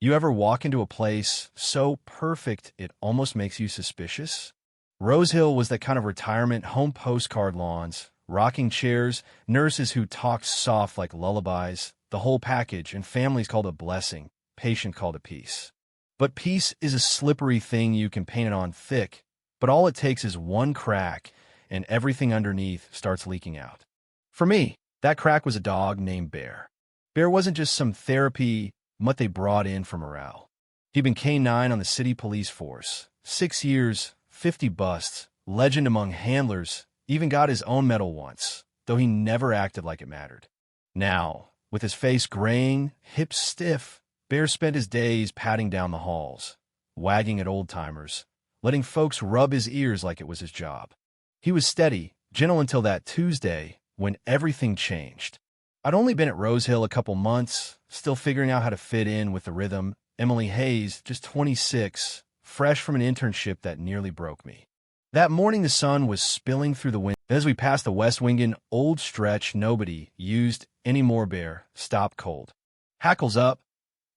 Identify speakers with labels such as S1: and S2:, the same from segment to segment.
S1: You ever walk into a place so perfect it almost makes you suspicious? Rose Hill was that kind of retirement, home postcard lawns, rocking chairs, nurses who talked soft like lullabies, the whole package, and families called a blessing, patient called a peace. But peace is a slippery thing. You can paint it on thick, but all it takes is one crack, and everything underneath starts leaking out. For me, that crack was a dog named Bear. Bear wasn't just some therapy what they brought in for morale. He'd been K-9 on the city police force. 6 years, 50 busts, legend among handlers, even got his own medal once, though he never acted like it mattered. Now, with his face graying, hips stiff, Bear spent his days patting down the halls, wagging at old-timers, letting folks rub his ears like it was his job. He was steady, gentle until that Tuesday when everything changed. I'd only been at Rose Hill a couple months, still figuring out how to fit in with the rhythm. Emily Hayes, just 26, fresh from an internship that nearly broke me. That morning the sun was spilling through the window. As we passed the West Wing old stretch nobody used anymore, Bear stopped cold. Hackles up,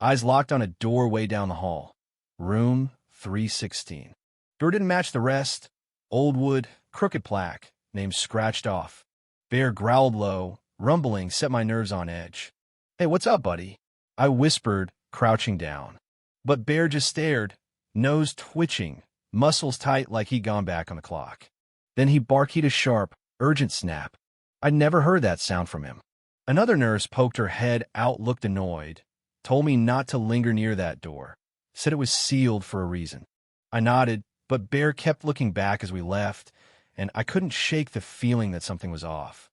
S1: eyes locked on a door way down the hall. Room 316. Door didn't match the rest. Old wood, crooked plaque, name scratched off. Bear growled low. Rumbling set my nerves on edge. "Hey, what's up, buddy?" I whispered, crouching down. But Bear just stared, nose twitching, muscles tight like he'd gone back on the clock. Then he barked a sharp, urgent snap. I'd never heard that sound from him. Another nurse poked her head out, looked annoyed, told me not to linger near that door, said it was sealed for a reason. I nodded, but Bear kept looking back as we left, and I couldn't shake the feeling that something was off.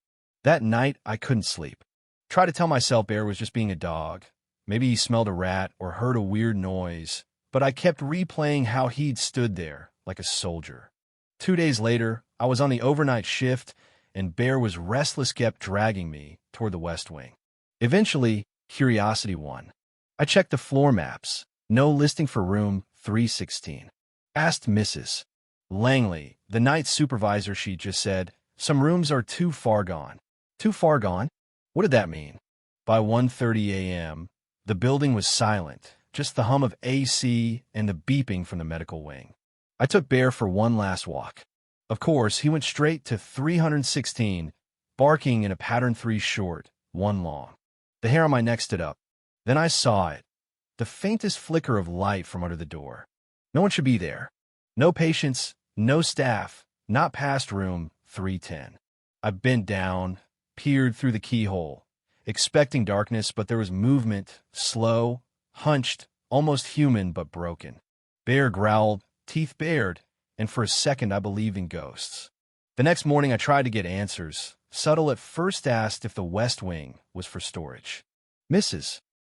S1: That night, I couldn't sleep. Tried to tell myself Bear was just being a dog. Maybe he smelled a rat or heard a weird noise, but I kept replaying how he'd stood there like a soldier. 2 days later, I was on the overnight shift, and Bear was restless, kept dragging me toward the West Wing. Eventually, curiosity won. I checked the floor maps. No listing for room 316. Asked Mrs. Langley, the night supervisor. She just said, "Some rooms are too far gone." Too far gone? What did that mean? By 1:30 a.m., the building was silent, just the hum of AC and the beeping from the medical wing. I took Bear for one last walk. Of course, he went straight to 316, barking in a pattern 3 short, 1 long. The hair on my neck stood up. Then I saw it, the faintest flicker of light from under the door. No one should be there. No patients, no staff, not past room 310. I bent down, peered through the keyhole, expecting darkness, but there was movement, slow, hunched, almost human but broken. Bear growled, teeth bared, and for a second I believed in ghosts. The next morning I tried to get answers. Subtle at first, asked if the West Wing was for storage. Mrs.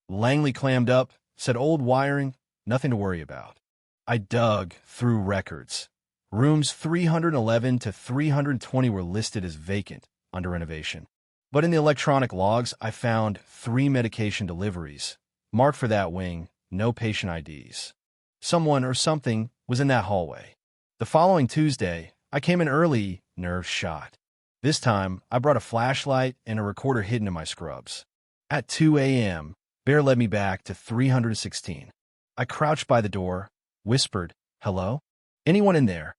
S1: Langley clammed up, said old wiring, nothing to worry about. I dug through records. Rooms 311 to 320 were listed as vacant, under renovation. But in the electronic logs, I found 3 medication deliveries, marked for that wing, no patient IDs. Someone or something was in that hallway. The following Tuesday, I came in early, nerves shot. This time, I brought a flashlight and a recorder hidden in my scrubs. At 2 a.m., Bear led me back to 316. I crouched by the door, whispered, "Hello? Anyone in there?"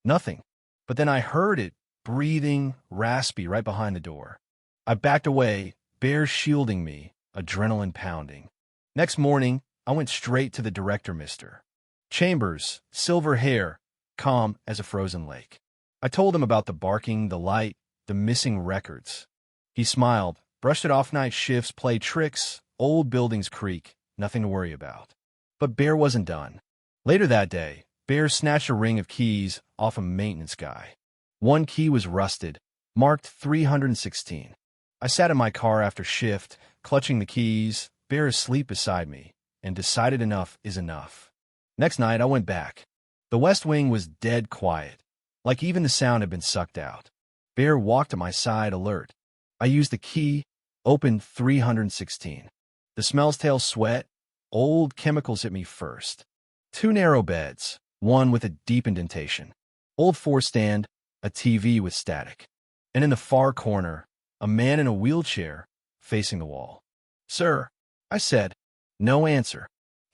S1: Nothing. But then I heard it, breathing, raspy, right behind the door. I backed away, Bear shielding me, adrenaline pounding. Next morning, I went straight to the director, Mr. Chambers, silver hair, calm as a frozen lake. I told him about the barking, the light, the missing records. He smiled, brushed it off. Night shifts, play tricks, old buildings creak, nothing to worry about. But Bear wasn't done. Later that day, Bear snatched a ring of keys off a maintenance guy. One key was rusted, marked 316. I sat in my car after shift, clutching the keys, Bear asleep beside me, and decided enough is enough. Next night, I went back. The West Wing was dead quiet, like even the sound had been sucked out. Bear walked at my side, alert. I used the key, opened 316. The smells tail sweat, old chemicals hit me first. 2 narrow beds, one with a deep indentation. Old 4-stand, a TV with static. And in the far corner, a man in a wheelchair facing the wall. "Sir," I said. No answer.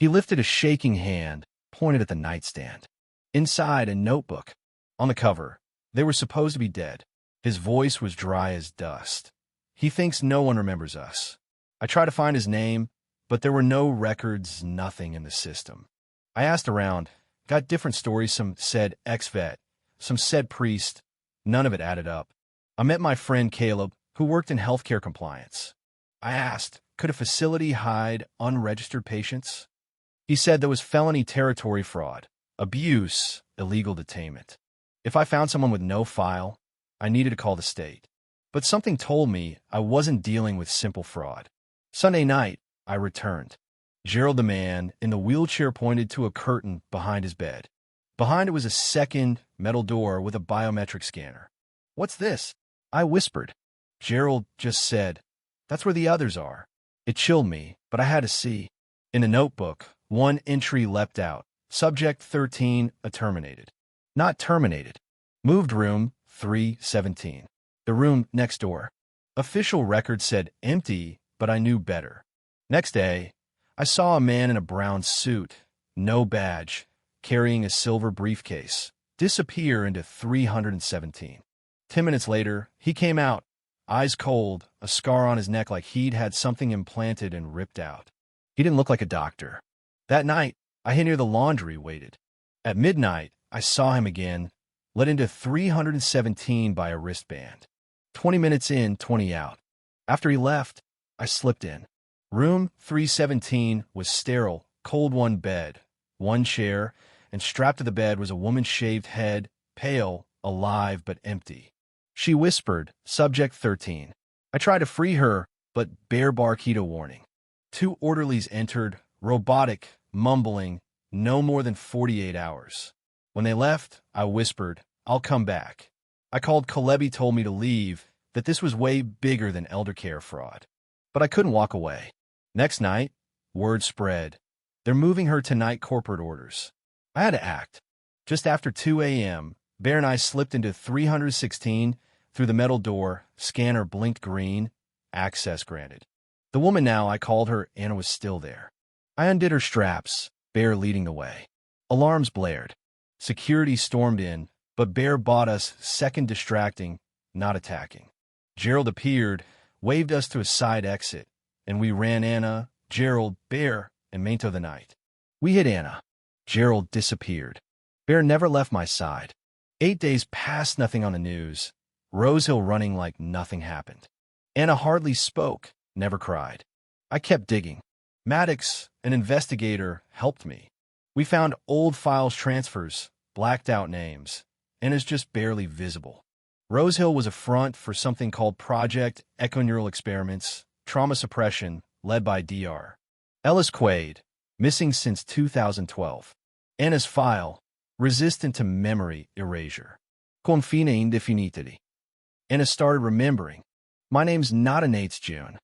S1: He lifted a shaking hand, pointed at the nightstand. Inside, a notebook. On the cover, they were supposed to be dead. His voice was dry as dust. He thinks no one remembers us. I tried to find his name, but there were no records, nothing in the system. I asked around, got different stories. Some said ex-vet, some said priest. None of it added up. I met my friend Caleb, who worked in healthcare compliance. I asked, could a facility hide unregistered patients? He said there was felony territory fraud, abuse, illegal detainment. If I found someone with no file, I needed to call the state. But something told me I wasn't dealing with simple fraud. Sunday night, I returned. Gerald, the man in the wheelchair, pointed to a curtain behind his bed. Behind it was a second metal door with a biometric scanner. "What's this?" I whispered. Gerald just said, "That's where the others are." It chilled me, but I had to see. In the notebook, one entry leapt out. Subject 13, terminated. Not terminated. Moved room 317. The room next door. Official record said empty, but I knew better. Next day, I saw a man in a brown suit, no badge, carrying a silver briefcase, disappear into 317. 10 minutes later, he came out, eyes cold, a scar on his neck like he'd had something implanted and ripped out. He didn't look like a doctor. That night, I hid near the laundry, waited. At midnight, I saw him again, led into 317 by a wristband. 20 minutes in, 20 out. After he left, I slipped in. Room 317 was sterile, cold, one bed, one chair, and strapped to the bed was a woman's shaved head, pale, alive but empty. She whispered, "Subject 13. I tried to free her, but bear barkito warning. 2 orderlies entered, robotic, mumbling, no more than 48 hours. When they left, I whispered, "I'll come back." I called Kalebi, told me to leave, that this was way bigger than eldercare fraud. But I couldn't walk away. Next night, word spread. They're moving her to night corporate orders. I had to act. Just after 2 a.m., Bear and I slipped into 316 through the metal door. Scanner blinked green. Access granted. The woman now, I called her, Anna, was still there. I undid her straps, Bear leading the way. Alarms blared. Security stormed in, but Bear bought us second, distracting, not attacking. Gerald appeared, waved us to a side exit, and we ran Anna, Gerald, Bear, and Mainto the night. We hit Anna. Gerald disappeared. Bear never left my side. 8 days passed, nothing on the news. Rosehill running like nothing happened. Anna hardly spoke, never cried. I kept digging. Maddox, an investigator, helped me. We found old files, transfers, blacked out names. Anna's just barely visible. Rosehill was a front for something called Project Echo-Neural Experiments, Trauma Suppression, led by Dr. Ellis Quaid, missing since 2012. Anna's file, resistant to memory erasure. Confine indefinitely. Anna started remembering. My name's not Nate's June.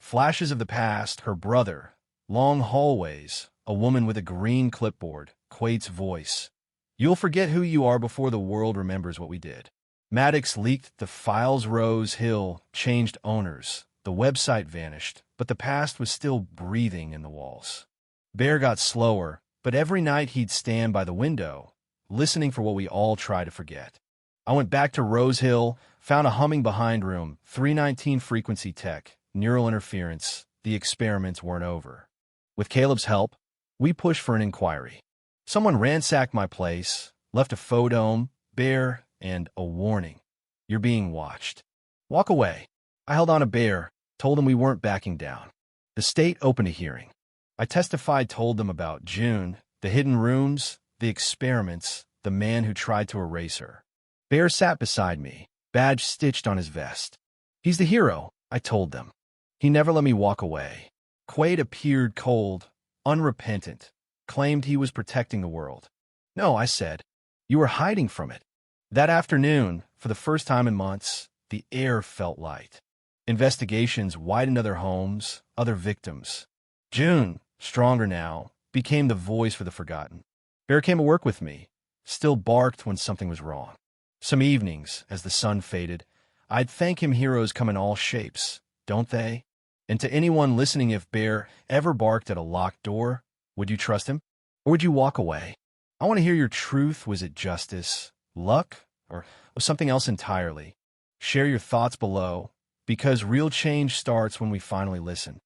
S1: Flashes of the past, her brother, long hallways, a woman with a green clipboard, Quaid's voice. You'll forget who you are before the world remembers what we did. Maddox leaked the files. Rosehill changed owners. The website vanished, but the past was still breathing in the walls. Bear got slower, but every night he'd stand by the window, listening for what we all try to forget. I went back to Rosehill, found a humming behind room, 319 frequency tech, neural interference. The experiments weren't over. With Caleb's help, we pushed for an inquiry. Someone ransacked my place, left a photo, Bear, and a warning. You're being watched. Walk away. I held on to Bear, told him we weren't backing down. The state opened a hearing. I testified, told them about June, the hidden rooms, the experiments, the man who tried to erase her. Bear sat beside me, badge stitched on his vest. He's the hero, I told them. He never let me walk away. Quaid appeared cold, unrepentant, claimed he was protecting the world. No, I said. You were hiding from it. That afternoon, for the first time in months, the air felt light. Investigations widened other homes, other victims. June, stronger now, became the voice for the forgotten. Bear came to work with me, still barked when something was wrong. Some evenings, as the sun faded, I'd thank him. Heroes come in all shapes, don't they? And to anyone listening, if Bear ever barked at a locked door, Would you trust him? Or would you walk away? I want to hear your truth. Was it justice, luck, or was something else entirely? Share your thoughts below, because real change starts when we finally listen.